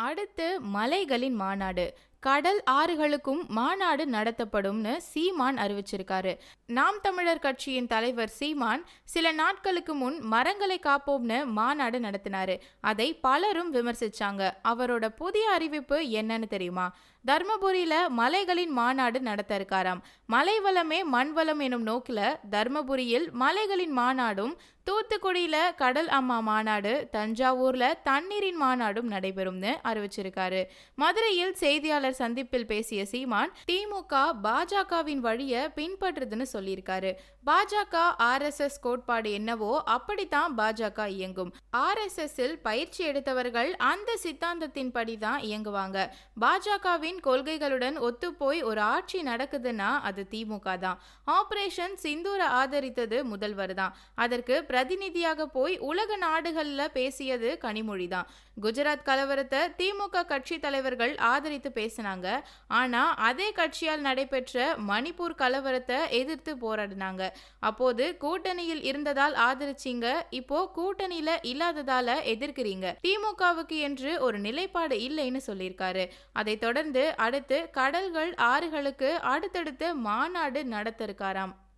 அடுத்து மலைகளின் மாநாடு. கடல் ஆறுகளுக்கும் மாநாடு நடத்தப்படும்னு சீமான் அறிவிச்சிருக்காரு. நாம் தமிழர் கட்சியின் தலைவர் சீமான் சில நாட்களுக்கு முன் மரங்களை காப்போம்னு மாநாடு நடத்தினாரு. அதை பலரும் விமர்சிச்சாங்க. அவரோட புதிய அறிவிப்பு என்னன்னு தெரியுமா? தர்மபுரியில மலைகளின் மாநாடு நடத்த இருக்காராம். மலை வளமே மண் வளம் எனும் நோக்கில தர்மபுரியில் மலைகளின் மாநாடும், தூத்துக்குடியில கடல் அம்மா மாநாடு, தஞ்சாவூர்ல தண்ணீரின் மாநாடும் நடைபெறும்னு அறிவிச்சிருக்காரு. மதுரையில் செய்தியாளர் சந்திப்பில் பேசிய சீமான், திமுக பாஜகவின் வழிய பின்பற்றுதுன்னு சொல்லியிருக்காரு. பாஜக RSS கோட்பாடு என்னவோ அப்படித்தான் பாஜக இயங்கும். RSSல் பயிற்சி எடுத்தவர்கள் அந்த சித்தாந்தத்தின் படிதான் இயங்குவாங்க. பாஜகவின் கொள்கைகளுடன் ஒத்துப்போய் ஒரு ஆட்சி நடக்குதுன்னா அது திமுக தான். ஆபரேஷன் சிந்தூரை ஆதரித்தது முதல்வர் தான். அதற்கு பிரதிநிதியாக போய் உலக நாடுகள்ல பேசியது கனிமொழி தான். குஜராத் கலவரத்தை திமுக கட்சி தலைவர்கள் ஆதரித்து பேசினாங்க. ஆனா அதே கட்சியால் நடைபெற்ற மணிப்பூர் கலவரத்தை எதிர்த்து போராடினாங்க. அப்போது கூட்டணியில் இருந்ததால் ஆதரிச்சீங்க, இப்போ கூட்டணியில இல்லாததால எதிர்க்கிறீங்க. திமுகவுக்கு என்று ஒரு நிலைப்பாடு இல்லைன்னு சொல்லியிருக்காரு. அதை தொடர்ந்து அடுத்து கடல்கள் ஆறுகளுக்கு அடுத்தடுத்து மாநாடு நடத்த இருக்காராம்.